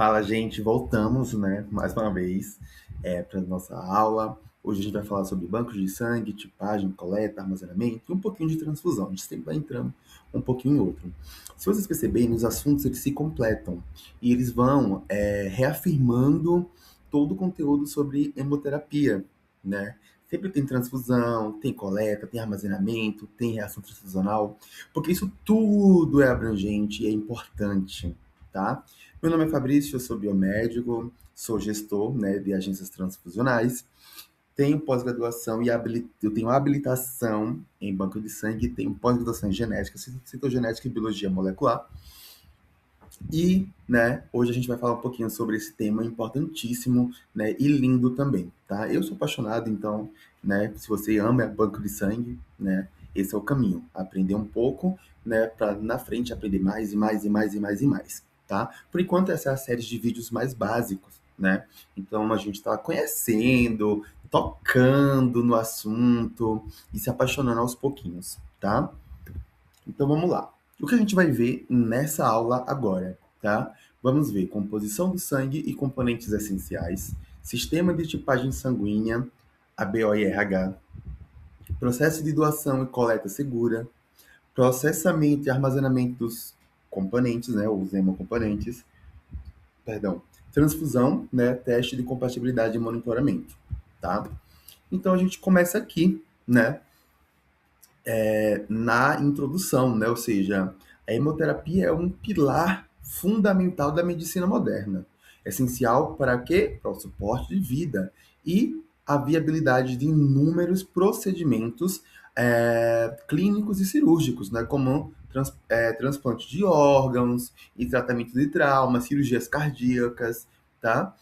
Fala, gente, voltamos, né, mais uma vez, para nossa aula. Hoje a gente vai falar sobre bancos de sangue, tipagem, coleta, armazenamento e um pouquinho de transfusão. A gente sempre vai entrando um pouquinho em outro. Se vocês perceberem, os assuntos eles se completam e eles vão reafirmando todo o conteúdo sobre hemoterapia, né? Sempre tem transfusão, tem coleta, tem armazenamento, tem reação transfusional, porque isso tudo é abrangente e é importante, tá? Meu nome é Fabrício, eu sou biomédico, sou gestor, né, de agências transfusionais, tenho pós-graduação e eu tenho habilitação em banco de sangue, tenho pós-graduação em genética, citogenética e biologia molecular. E, né, hoje a gente vai falar um pouquinho sobre esse tema importantíssimo, né, e lindo também, tá? Eu sou apaixonado, então, né, se você ama banco de sangue, né, esse é o caminho. Aprender um pouco, né, para na frente aprender mais e mais e mais e mais e mais, tá? Por enquanto, essa é a série de vídeos mais básicos, né? Então, a gente está conhecendo, tocando no assunto e se apaixonando aos pouquinhos, tá? Então vamos lá. O que a gente vai ver nessa aula agora, tá? Vamos ver composição do sangue e componentes essenciais, sistema de tipagem sanguínea, a BOIRH, processo de doação e coleta segura, processamento e armazenamento dos componentes, né, os hemocomponentes, perdão, transfusão, né, teste de compatibilidade e monitoramento, tá? Então a gente começa aqui, né, na introdução, né? Ou seja, a hemoterapia é um pilar fundamental da medicina moderna, essencial para quê? Para o suporte de vida e a viabilidade de inúmeros procedimentos clínicos e cirúrgicos, né? Como transplante de órgãos e tratamento de traumas, cirurgias cardíacas, tá?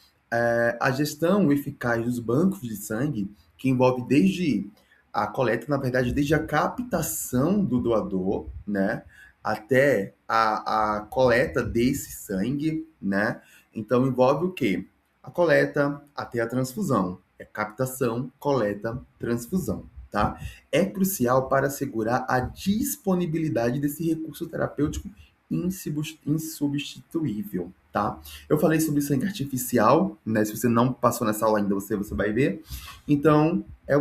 A gestão eficaz dos bancos de sangue, que envolve desde a coleta, na verdade, desde a captação do doador, né, até a coleta desse sangue, né? Então envolve o quê? A coleta até a transfusão. É captação, coleta, transfusão, tá? É crucial para assegurar a disponibilidade desse recurso terapêutico insubstituível, tá? Eu falei sobre sangue artificial, né? Se você não passou nessa aula ainda, você vai ver. Então, é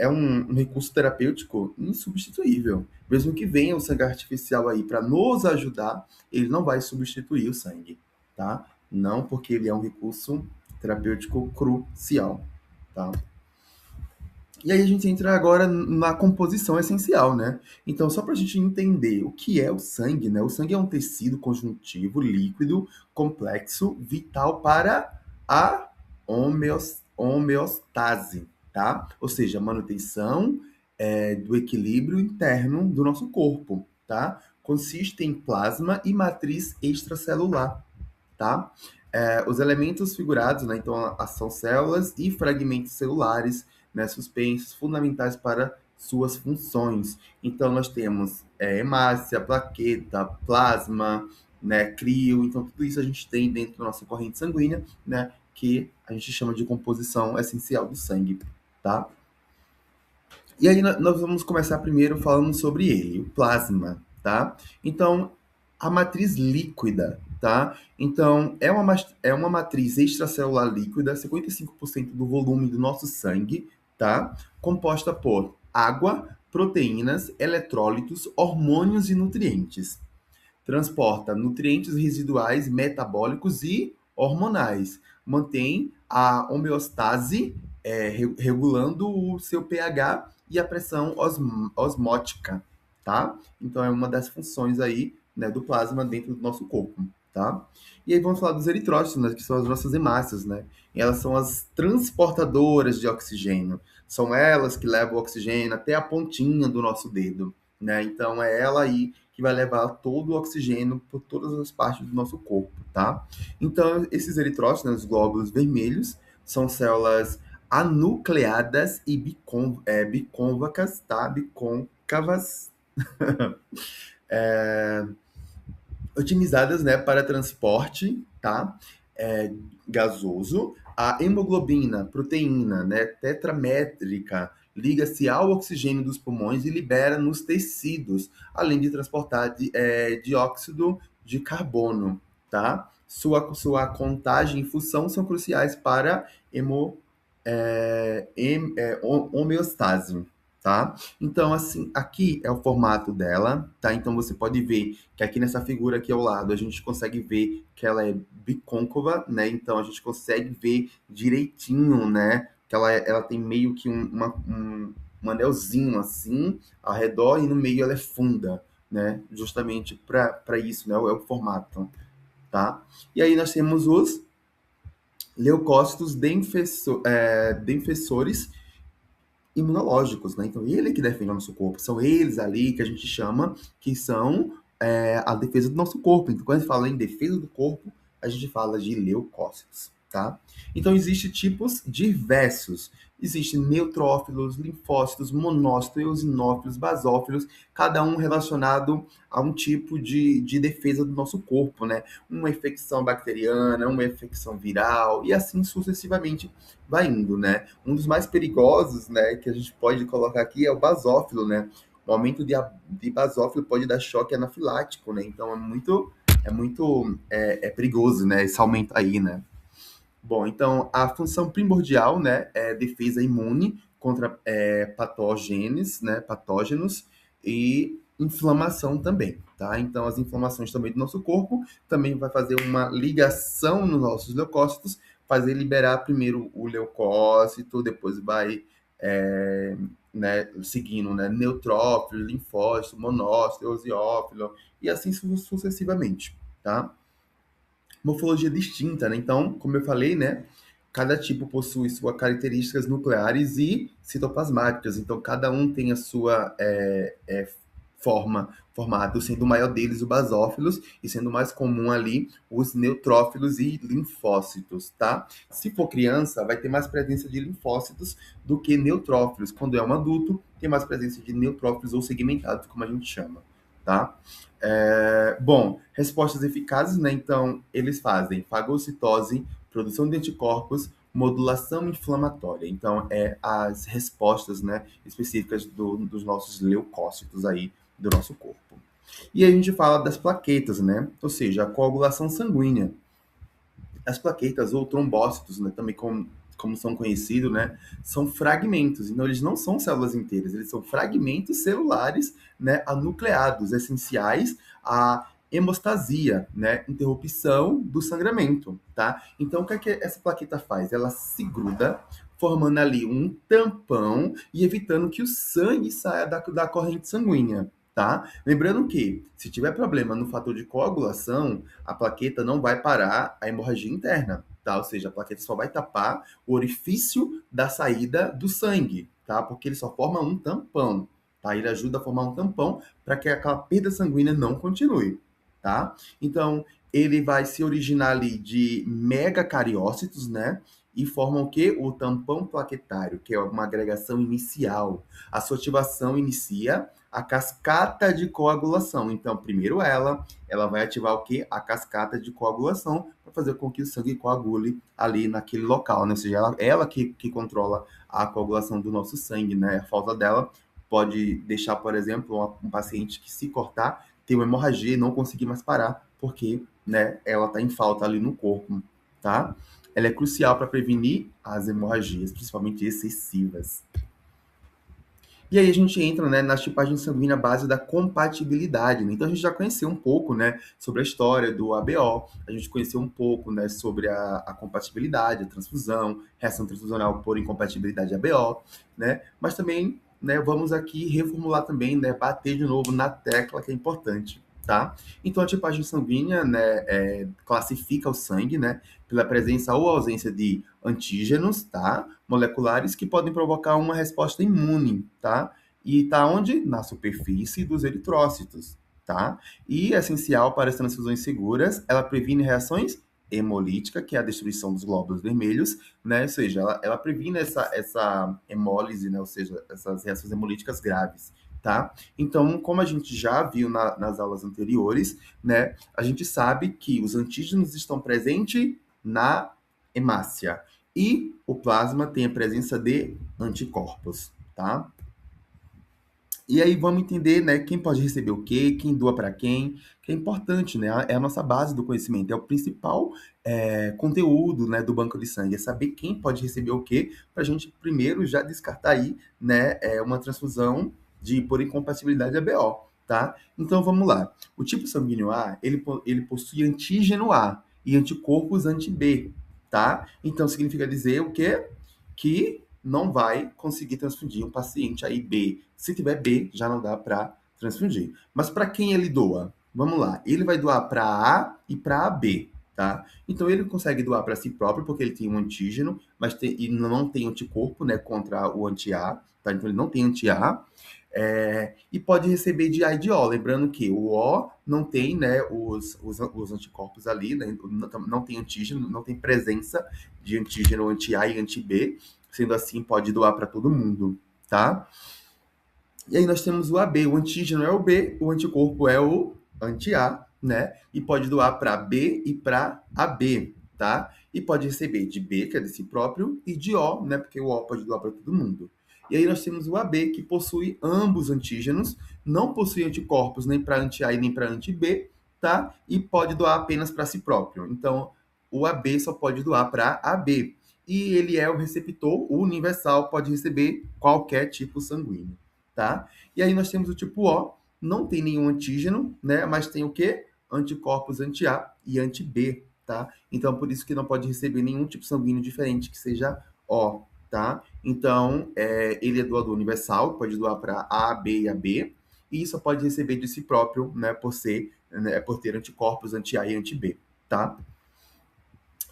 um recurso terapêutico insubstituível. Mesmo que venha o sangue artificial aí para nos ajudar, ele não vai substituir o sangue, tá? Não porque ele é um recurso terapêutico crucial, tá? E aí a gente entra agora na composição essencial, né? Então, só para a gente entender o que é o sangue, né? O sangue é um tecido conjuntivo líquido, complexo, vital para a homeostase, tá? Ou seja, a manutenção do equilíbrio interno do nosso corpo, tá? Consiste em plasma e matriz extracelular, tá? Os elementos figurados, né, então, são células e fragmentos celulares, né, suspensos, fundamentais para suas funções. Então, nós temos hemácia, plaqueta, plasma, né, crio, então, tudo isso a gente tem dentro da nossa corrente sanguínea, né, que a gente chama de composição essencial do sangue, tá? E aí nós vamos começar primeiro falando sobre ele, o plasma, tá? Então, a matriz líquida, tá? Então, é uma matriz extracelular líquida, 55% do volume do nosso sangue, tá? Composta por água, proteínas, eletrólitos, hormônios e nutrientes. Transporta nutrientes residuais, metabólicos e hormonais. Mantém a homeostase, regulando o seu pH e a pressão osmótica, tá? Então é uma das funções aí, né, do plasma dentro do nosso corpo, tá? E aí vamos falar dos eritrócitos, né, que são as nossas hemácias, né? E elas são as transportadoras de oxigênio. São elas que levam o oxigênio até a pontinha do nosso dedo, né? Então é ela aí que vai levar todo o oxigênio por todas as partes do nosso corpo, tá? Então esses eritrócitos, né, os glóbulos vermelhos, são células anucleadas e bicôncavas, tá? Bicôncavas, otimizadas, né, para transporte, tá? Gasoso. A hemoglobina, proteína, né, tetramétrica, liga-se ao oxigênio dos pulmões e libera nos tecidos, além de transportar dióxido de carbono, tá? sua contagem e função são cruciais para homeostase, tá? Então, assim, aqui é o formato dela, tá? Então, você pode ver que aqui nessa figura aqui ao lado, a gente consegue ver que ela é bicôncava, né? Então, a gente consegue ver direitinho, né? Que ela tem meio que um anelzinho assim, ao redor, e no meio ela é funda, né? Justamente para isso, né? É o formato, tá? E aí nós temos os leucócitos defensores imunológicos, né? Então, ele que defende o nosso corpo. São eles ali que a gente chama que são a defesa do nosso corpo. Então, quando a gente fala em defesa do corpo, a gente fala de leucócitos, tá? Então, existem tipos diversos. Existem neutrófilos, linfócitos, monócitos, eosinófilos, basófilos, cada um relacionado a um tipo de defesa do nosso corpo, né? Uma infecção bacteriana, uma infecção viral, e assim sucessivamente vai indo, né? Um dos mais perigosos, né, que a gente pode colocar aqui é o basófilo, né? O aumento de basófilo pode dar choque anafilático, né? Então é perigoso, né? Esse aumento aí, né? Bom, então a função primordial, né, é defesa imune contra patógenos, né, patógenos e inflamação também, tá? Então as inflamações também do nosso corpo também vai fazer uma ligação nos nossos leucócitos, fazer liberar primeiro o leucócito, depois vai é, né, seguindo, né, neutrófilo, linfócito, monócito, eosinoófilo e assim sucessivamente, tá? Morfologia distinta, né? Então, como eu falei, né? Cada tipo possui suas características nucleares e citoplasmáticas. Então, cada um tem a sua formato, sendo o maior deles o basófilos e sendo mais comum ali os neutrófilos e linfócitos, tá? Se for criança, vai ter mais presença de linfócitos do que neutrófilos. Quando é um adulto, tem mais presença de neutrófilos ou segmentados, como a gente chama, tá? Bom, respostas eficazes, né? Então, eles fazem fagocitose, produção de anticorpos, modulação inflamatória. Então, as respostas, né, específicas dos nossos leucócitos aí do nosso corpo. E aí a gente fala das plaquetas, né? Ou seja, a coagulação sanguínea. As plaquetas ou trombócitos, né, também como são conhecidos, né, são fragmentos. Então, eles não são células inteiras, eles são fragmentos celulares, né, anucleados, essenciais à hemostasia, né, interrupção do sangramento, tá? Então, o que é que essa plaqueta faz? Ela se gruda, formando ali um tampão e evitando que o sangue saia da corrente sanguínea, tá? Lembrando que, se tiver problema no fator de coagulação, a plaqueta não vai parar a hemorragia interna, tá? Ou seja, a plaqueta só vai tapar o orifício da saída do sangue, tá? Porque ele só forma um tampão, tá? Ele ajuda a formar um tampão para que aquela perda sanguínea não continue, tá? Então, ele vai se originar ali de megacariócitos, né? E formam o quê? O tampão plaquetário, que é uma agregação inicial. A sua ativação inicia a cascata de coagulação. Então, primeiro ela vai ativar o quê? A cascata de coagulação para fazer com que o sangue coagule ali naquele local, né? Ou seja, ela que controla a coagulação do nosso sangue, né? A falta dela pode deixar, por exemplo, um paciente que se cortar ter uma hemorragia e não conseguir mais parar, porque, né, ela está em falta ali no corpo, tá? Ela é crucial para prevenir as hemorragias, principalmente excessivas. E aí a gente entra, né, na tipagem sanguínea base da compatibilidade, né? Então a gente já conheceu um pouco, né, sobre a história do ABO, a gente conheceu um pouco, né, sobre a compatibilidade, a transfusão, reação transfusional por incompatibilidade ABO, né? Mas também, né, vamos aqui reformular também, né, bater de novo na tecla que é importante, tá? Então a tipagem sanguínea, né, classifica o sangue, né, pela presença ou ausência de antígenos, tá? Moleculares que podem provocar uma resposta imune, tá? E tá onde? Na superfície dos eritrócitos, tá? E é essencial para as transfusões seguras, ela previne reações hemolítica, que é a destruição dos glóbulos vermelhos, né? Ou seja, ela previne essa hemólise, né? Ou seja, essas reações hemolíticas graves, tá? Então, como a gente já viu nas aulas anteriores, né? A gente sabe que os antígenos estão presentes na hemácia. E o plasma tem a presença de anticorpos, tá? E aí vamos entender, né, quem pode receber o quê, quem doa para quem, que é importante, né? É a nossa base do conhecimento, é o principal conteúdo, né, do banco de sangue, é saber quem pode receber o quê, para a gente primeiro já descartar aí, né, uma transfusão por incompatibilidade ABO, tá? Então vamos lá. O tipo sanguíneo A, ele possui antígeno A e anticorpos anti-B, tá? Então significa dizer o quê? Que não vai conseguir transfundir um paciente aí B. Se tiver B, já não dá para transfundir. Mas para quem ele doa? Vamos lá. Ele vai doar para A e para AB, tá? Então ele consegue doar para si próprio porque ele tem um antígeno, mas e não tem anticorpo, né, contra o anti-A, tá? Então ele não tem anti-A. E pode receber de A e de O, lembrando que o O não tem, né, os anticorpos ali, né, não tem antígeno, não tem presença de antígeno anti-A e anti-B, sendo assim, pode doar para todo mundo, tá? E aí nós temos o AB, o antígeno é o B, o anticorpo é o anti-A, né? E pode doar para B e para AB, tá? E pode receber de B, que é de si próprio, e de O, né? Porque o O pode doar para todo mundo. E aí nós temos o AB, que possui ambos antígenos, não possui anticorpos nem para anti-A e nem para anti-B, tá? E pode doar apenas para si próprio. Então, o AB só pode doar para AB. E ele é o receptor universal, pode receber qualquer tipo sanguíneo, tá? E aí nós temos o tipo O, não tem nenhum antígeno, né? Mas tem o quê? Anticorpos anti-A e anti-B, tá? Então, por isso que não pode receber nenhum tipo sanguíneo diferente que seja O, tá? Então, ele é doador universal, pode doar para A, B e AB, e só pode receber de si próprio, né? Por ter anticorpos anti-A e anti-B, tá?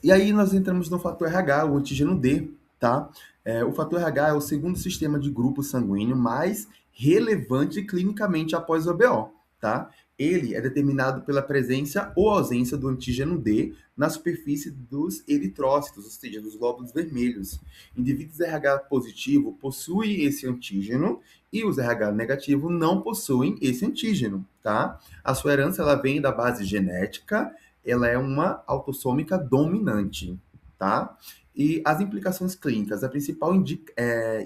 E aí nós entramos no fator RH, o antígeno D, tá? O fator RH é o segundo sistema de grupo sanguíneo mais relevante clinicamente após o ABO, tá? Ele é determinado pela presença ou ausência do antígeno D na superfície dos eritrócitos, ou seja, dos glóbulos vermelhos. Indivíduos RH positivo possuem esse antígeno e os RH negativo não possuem esse antígeno, tá? A sua herança ela vem da base genética, ela é uma autossômica dominante, tá? E as implicações clínicas, a principal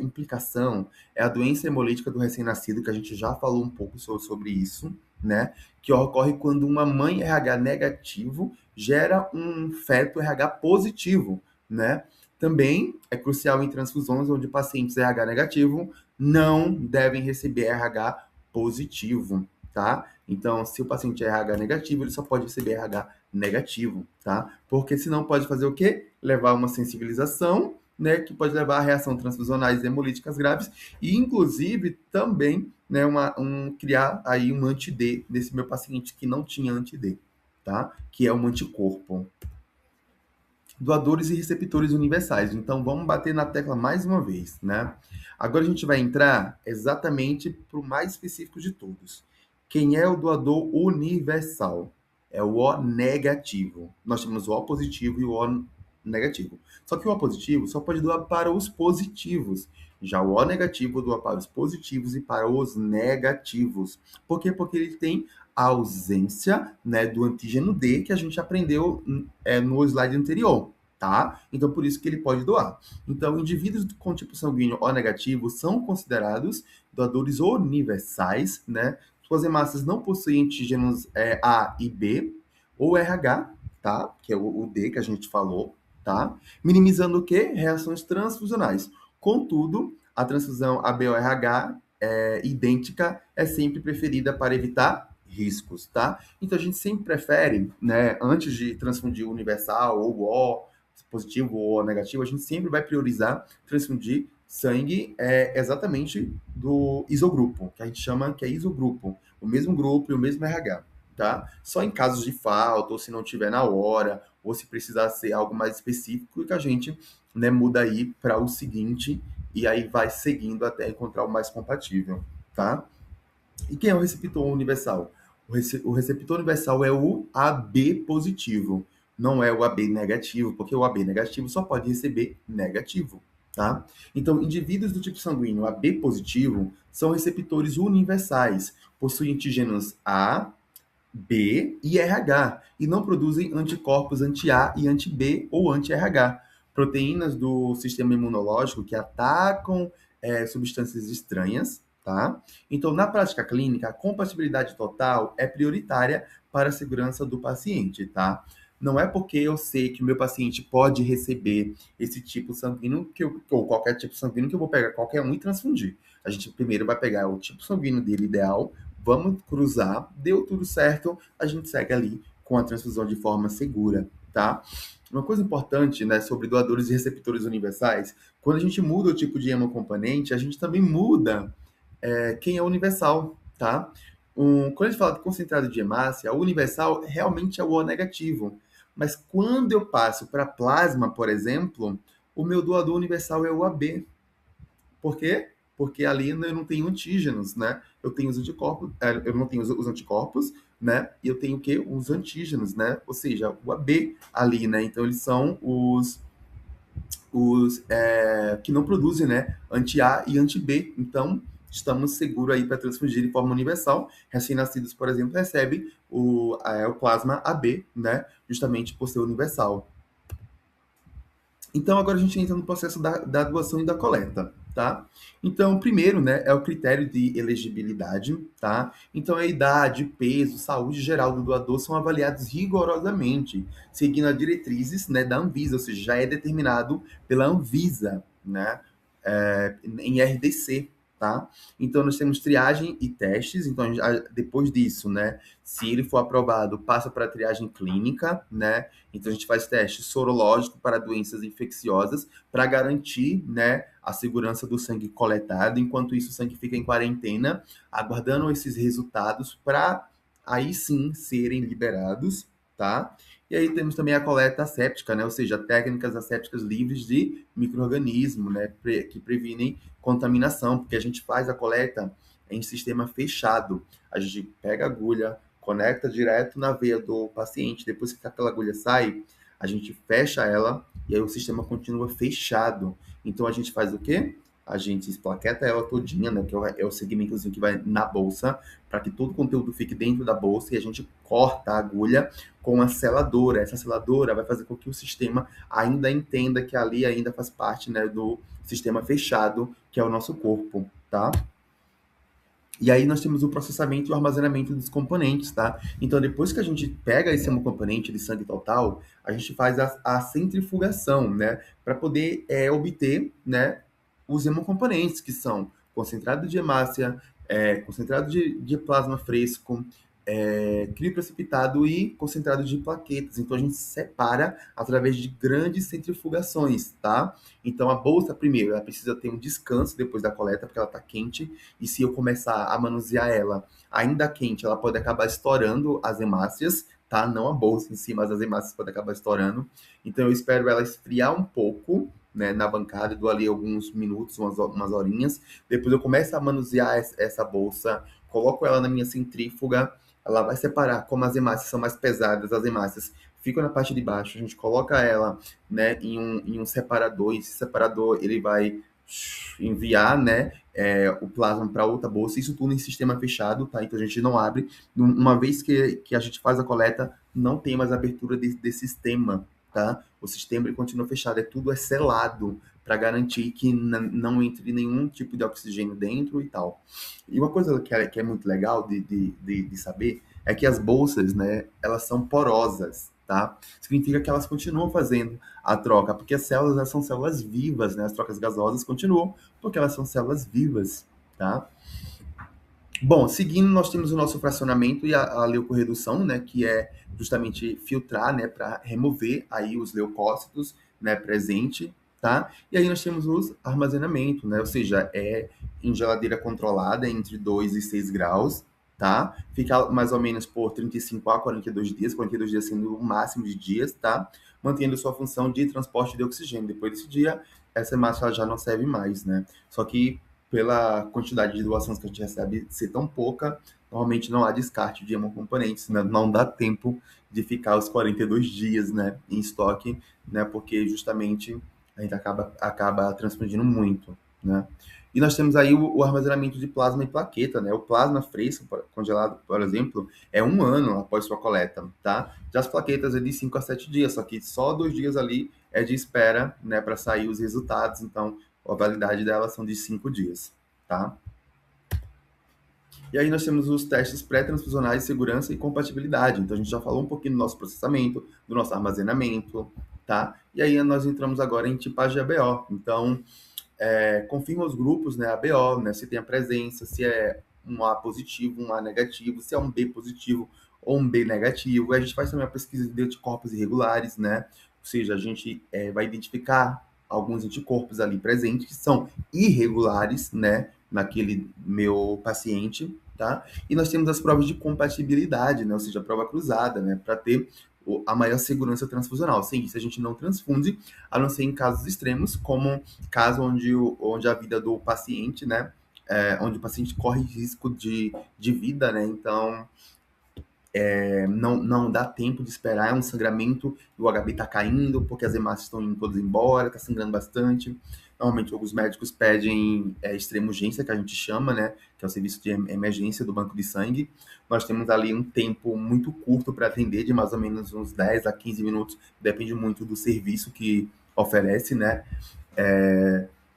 implicação é a doença hemolítica do recém-nascido, que a gente já falou um pouco sobre isso, né? Que ocorre quando uma mãe RH negativo gera um feto RH positivo, né? Também é crucial em transfusões onde pacientes RH negativo não devem receber RH positivo, tá? Então, se o paciente é RH negativo, ele só pode receber RH negativo, tá? Porque senão pode fazer o quê? Levar a uma sensibilização, né, que pode levar a reação transfusionais hemolíticas graves e, inclusive, também, né, criar aí um anti-D desse meu paciente que não tinha anti-D, tá? Que é um anticorpo. Doadores e receptores universais. Então, vamos bater na tecla mais uma vez, né? Agora a gente vai entrar exatamente para o mais específico de todos. Quem é o doador universal? É o O negativo. Nós temos o O positivo e o O negativo. Só que o O positivo só pode doar para os positivos. Já o O negativo doa para os positivos e para os negativos. Por quê? Porque ele tem a ausência, né, do antígeno D que a gente aprendeu no slide anterior, tá? Então, por isso que ele pode doar. Então, indivíduos com tipo sanguíneo O negativo são considerados doadores universais, né? Suas hemácias não possuem antígenos A e B, ou RH, tá? Que é o D que a gente falou, tá? Minimizando o quê? Reações transfusionais. Contudo, a transfusão ABO-RH idêntica é sempre preferida para evitar riscos, tá? Então a gente sempre prefere, né, antes de transfundir o universal ou o positivo ou negativo, a gente sempre vai priorizar transfundir sangue exatamente do isogrupo, que a gente chama que é isogrupo, o mesmo grupo e o mesmo RH, tá? Só em casos de falta, ou se não tiver na hora, ou se precisar ser algo mais específico, que a gente, né, muda aí para o seguinte e aí vai seguindo até encontrar o mais compatível, tá? E quem é o receptor universal? O receptor universal é o AB positivo, não é o AB negativo, porque o AB negativo só pode receber negativo, tá? Então, indivíduos do tipo sanguíneo AB positivo são receptores universais, possuem antígenos A, B e RH, e não produzem anticorpos anti-A e anti-B ou anti-RH, proteínas do sistema imunológico que atacam substâncias estranhas, tá? Então, na prática clínica, a compatibilidade total é prioritária para a segurança do paciente, tá? Não é porque eu sei que o meu paciente pode receber esse tipo sanguíneo ou qualquer tipo sanguíneo que eu vou pegar qualquer um e transfundir. A gente primeiro vai pegar o tipo sanguíneo dele ideal, vamos cruzar, deu tudo certo, a gente segue ali com a transfusão de forma segura, tá? Uma coisa importante, né, sobre doadores e receptores universais, quando a gente muda o tipo de hemocomponente, a gente também muda quem é universal, tá? Quando a gente fala de concentrado de hemácia, o universal realmente é o O negativo. Mas quando eu passo para plasma, por exemplo, o meu doador universal é o AB. Por quê? Porque ali eu não tenho antígenos, né? Eu tenho os anticorpos, eu não tenho os anticorpos, né? E eu tenho o quê? Os antígenos, né? Ou seja, o AB ali, né? Então eles são os que não produzem, né, anti-A e anti-B. Então, estamos seguros aí para transfundir de forma universal. Recém-nascidos, por exemplo, recebem o plasma AB, né, justamente por ser universal. Então, agora a gente entra no processo da doação e da coleta, tá? Então, primeiro, né, é o critério de elegibilidade, tá? Então, a idade, peso, saúde geral do doador são avaliados rigorosamente, seguindo as diretrizes, né, da Anvisa, ou seja, já é determinado pela Anvisa, né, em RDC, tá? Então, nós temos triagem e testes, então, depois disso, né, se ele for aprovado, passa para a triagem clínica, né? Então, a gente faz teste sorológico para doenças infecciosas para garantir, né, a segurança do sangue coletado. Enquanto isso, o sangue fica em quarentena, aguardando esses resultados para aí sim serem liberados, tá? E aí temos também a coleta asséptica, né? Ou seja, técnicas assépticas livres de micro-organismo, né? Que previnem contaminação, porque a gente faz a coleta em sistema fechado. A gente pega a agulha, conecta direto na veia do paciente. Depois que aquela agulha sai, a gente fecha ela e aí o sistema continua fechado. Então a gente faz o quê? A gente esplaqueta ela todinha, né? Que é o segmentozinho que vai na bolsa, para que todo o conteúdo fique dentro da bolsa e a gente corta a agulha com a seladora. Essa seladora vai fazer com que o sistema ainda entenda que ali ainda faz parte, né, do sistema fechado, que é o nosso corpo, tá? E aí nós temos o processamento e o armazenamento dos componentes, tá? Então, depois que a gente pega esse hemocomponente de sangue total, a gente faz a centrifugação, né? Para poder obter, né, os hemocomponentes, que são concentrado de hemácia, concentrado de plasma fresco, crio precipitado e concentrado de plaquetas. Então, a gente separa através de grandes centrifugações, tá? Então, a bolsa, primeiro, ela precisa ter um descanso depois da coleta, porque ela está quente, e se eu começar a manusear ela ainda quente, ela pode acabar estourando as hemácias, tá? Não a bolsa em si, mas as hemácias podem acabar estourando. Então, eu espero ela esfriar um pouco, né, na bancada, dou ali alguns minutos, umas horinhas. Depois eu começo a manusear essa bolsa, coloco ela na minha centrífuga, ela vai separar, como as hemácias são mais pesadas, as hemácias ficam na parte de baixo, a gente coloca ela, né, em um separador, e esse separador ele vai enviar, né, o plasma para outra bolsa, isso tudo em sistema fechado, tá? Então a gente não abre. Uma vez que a gente faz a coleta, não tem mais abertura desse sistema, tá? O sistema ele continua fechado, tudo é selado para garantir que não entre nenhum tipo de oxigênio dentro e tal. E uma coisa que é muito legal de saber é que as bolsas, né, elas são porosas, tá? Significa que elas continuam fazendo a troca, porque as células elas são células vivas, né? As trocas gasosas continuam porque elas são células vivas, tá? Bom, seguindo, nós temos o nosso fracionamento e a leucorredução, né, que é justamente filtrar, né, para remover aí os leucócitos, né, presente, tá? E aí nós temos o armazenamento, né, ou seja, em geladeira controlada entre 2 e 6 graus, tá? Fica mais ou menos por 35 a 42 dias sendo o máximo de dias, tá? Mantendo sua função de transporte de oxigênio. Depois desse dia, essa massa já não serve mais, né? Só que pela quantidade de doações que a gente recebe ser tão pouca, normalmente não há descarte de hemocomponentes, né? Não dá tempo de ficar os 42 dias, né, em estoque, né, porque justamente a gente acaba transfundindo muito, né. E nós temos aí o armazenamento de plasma e plaqueta, né? O plasma fresco, congelado, por exemplo, é 1 ano após sua coleta, tá? Já as plaquetas é de 5 a 7 dias, só que só 2 dias ali é de espera, né, para sair os resultados. Então, a validade delas são de 5 dias, tá? E aí nós temos os testes pré-transfusionais de segurança e compatibilidade. Então a gente já falou um pouquinho do nosso processamento, do nosso armazenamento, tá? E aí nós entramos agora em tipagem ABO. Então, confirma os grupos, né, ABO, né, se tem a presença, se é um A positivo, um A negativo, se é um B positivo ou um B negativo. A gente faz também a pesquisa de anticorpos irregulares, né? Ou seja, a gente vai identificar alguns anticorpos ali presentes que são irregulares, né, naquele meu paciente, tá? E nós temos as provas de compatibilidade, né, ou seja, a prova cruzada, né, para ter a maior segurança transfusional. Sem isso, a gente não transfunde, a não ser em casos extremos, como caso onde a vida do paciente, né, onde o paciente corre risco de vida, né, então não dá tempo de esperar, é um sangramento, o HB está caindo, porque as hemácias estão indo todas embora, está sangrando bastante. Normalmente, os médicos pedem extrema urgência, que a gente chama, né, que é o serviço de emergência do banco de sangue. Nós temos ali um tempo muito curto para atender, de mais ou menos uns 10 a 15 minutos, depende muito do serviço que oferece, né.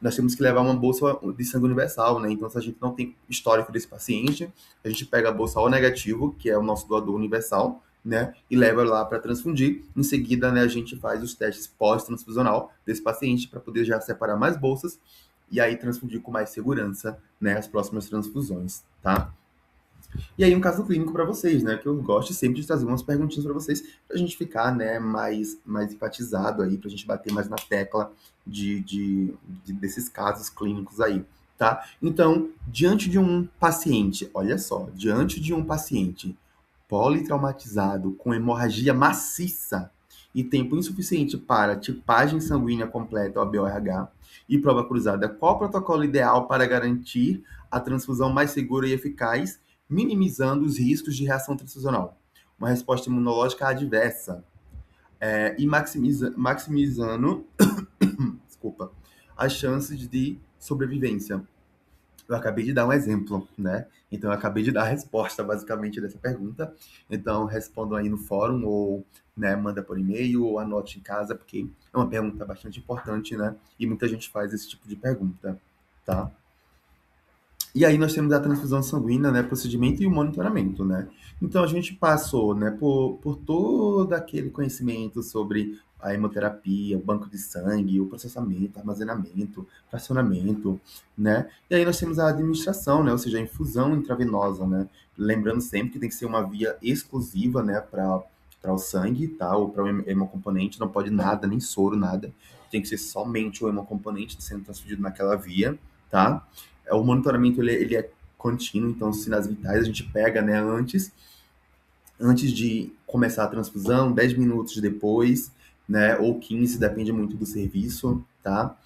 Nós temos que levar uma bolsa de sangue universal, né? Então, se a gente não tem histórico desse paciente, a gente pega a bolsa O negativo, que é o nosso doador universal, né? E leva lá para transfundir. Em seguida, né, a gente faz os testes pós-transfusional desse paciente para poder já separar mais bolsas e aí transfundir com mais segurança, né, as próximas transfusões, tá? E aí, um caso clínico para vocês, né? Que eu gosto sempre de trazer umas perguntinhas para vocês, para a gente ficar, né, mais enfatizado aí, para a gente bater mais na tecla desses casos clínicos aí, tá? Então, diante de um paciente, olha só, diante de um paciente politraumatizado com hemorragia maciça e tempo insuficiente para tipagem sanguínea completa, ou BORH, e prova cruzada, qual o protocolo ideal para garantir a transfusão mais segura e eficaz, minimizando os riscos de reação transfusional? Uma resposta imunológica adversa e maximizando desculpa, as chances de sobrevivência. Eu acabei de dar um exemplo, né? Então, eu acabei de dar a resposta, basicamente, dessa pergunta. Então, respondam aí no fórum, ou né, manda por e-mail, ou anote em casa, porque é uma pergunta bastante importante, né? E muita gente faz esse tipo de pergunta, tá? E aí nós temos a transfusão sanguínea, né, procedimento e o monitoramento, né? Então a gente passou, né, por todo aquele conhecimento sobre a hemoterapia, o banco de sangue, o processamento, armazenamento, fracionamento, né? E aí nós temos a administração, né, ou seja, a infusão intravenosa, né? Lembrando sempre que tem que ser uma via exclusiva, né, para o sangue, tá? Ou para o hemocomponente, não pode nada, nem soro, nada. Tem que ser somente o hemocomponente sendo transferido naquela via, tá? O monitoramento ele é contínuo, então os sinais vitais a gente pega, né, antes de começar a transfusão, 10 minutos depois, né, ou 15, depende muito do serviço, tá?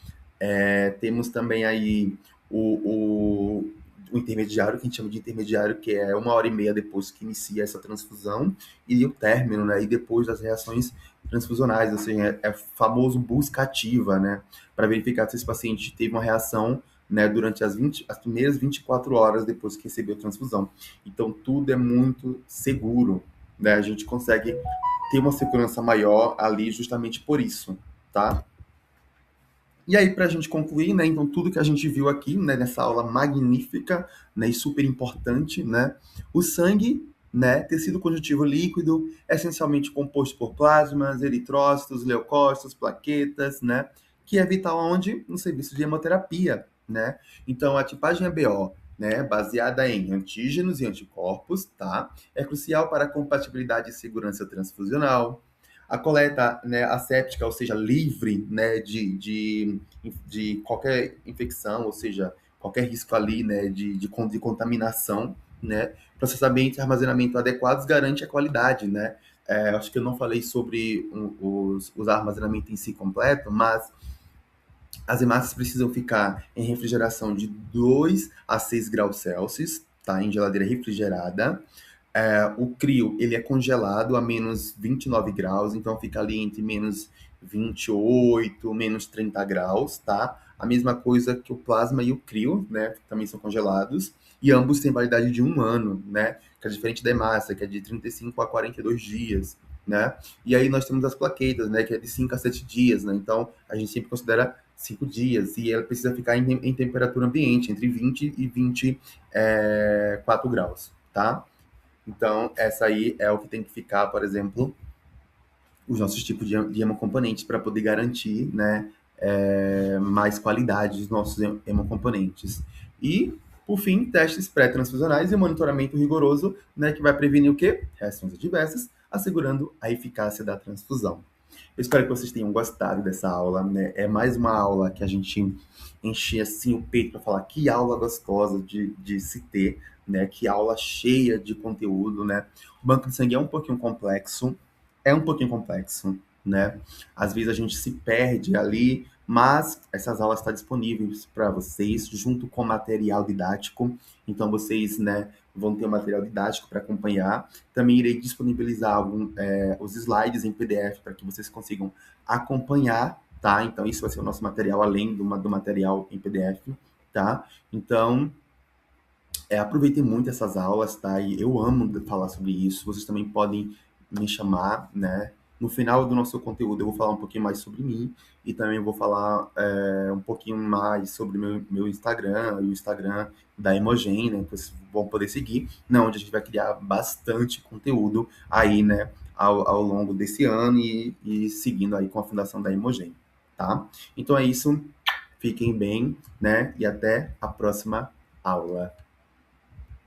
Temos também aí o intermediário, que a gente chama de intermediário, que é 1 hora e meia depois que inicia essa transfusão, e o término, né, e depois das reações transfusionais, ou seja, é o famoso busca ativa, né, para verificar se esse paciente teve uma reação, né, durante as primeiras 24 horas depois que recebeu a transfusão. Então, tudo é muito seguro, né, a gente consegue ter uma segurança maior ali justamente por isso, tá? E aí, para a gente concluir, né, então tudo que a gente viu aqui, né, nessa aula magnífica, né, e super importante, né, o sangue, né, tecido conjuntivo líquido, essencialmente composto por plasmas, eritrócitos, leucócitos, plaquetas, né, que é vital onde? No serviço de hemoterapia, né? Então, a tipagem ABO, né, baseada em antígenos e anticorpos, tá? É crucial para a compatibilidade e segurança transfusional. A coleta, né, asséptica, ou seja, livre, né, de qualquer infecção, ou seja, qualquer risco ali, né, de contaminação, né, processamento e armazenamento adequados garante a qualidade, né. Acho que eu não falei sobre os armazenamento em si completo, mas as hemácias precisam ficar em refrigeração de 2 a 6 graus Celsius, tá, em geladeira refrigerada. O crio, ele é congelado a menos 29 graus, então fica ali entre menos 28, menos 30 graus, tá? A mesma coisa que o plasma e o crio, né? Também são congelados. E ambos têm validade de 1 ano, né? Que é diferente da hemácia, que é de 35 a 42 dias, né? E aí nós temos as plaquetas, né? Que é de 5 a 7 dias, né? Então, a gente sempre considera 5 dias, e ela precisa ficar em temperatura ambiente, entre 20 e 24 graus, tá? Então, essa aí é o que tem que ficar, por exemplo, os nossos tipos de hemocomponentes para poder garantir, né, mais qualidade dos nossos hemocomponentes. E, por fim, testes pré-transfusionais e monitoramento rigoroso, né, que vai prevenir o quê? Reações adversas, assegurando a eficácia da transfusão. Eu espero que vocês tenham gostado dessa aula, né? É mais uma aula que a gente enche assim o peito para falar que aula gostosa de se ter, né? Que aula cheia de conteúdo, né? O banco de sangue é um pouquinho complexo, né? Às vezes a gente se perde ali, mas essas aulas estão disponíveis para vocês junto com material didático. Então vocês, né, vão ter um material didático para acompanhar. Também irei disponibilizar os slides em PDF para que vocês consigam acompanhar, tá? Então isso vai ser o nosso material além do material em PDF, tá? Então aproveitem muito essas aulas, tá? E eu amo falar sobre isso. Vocês também podem me chamar, né? No final do nosso conteúdo, eu vou falar um pouquinho mais sobre mim e também vou falar um pouquinho mais sobre meu Instagram e o Instagram da Imogen, né? Que vocês vão poder seguir, né? Onde a gente vai criar bastante conteúdo aí, né? Ao longo desse ano e seguindo aí com a fundação da Imogen, tá? Então é isso. Fiquem bem, né? E até a próxima aula.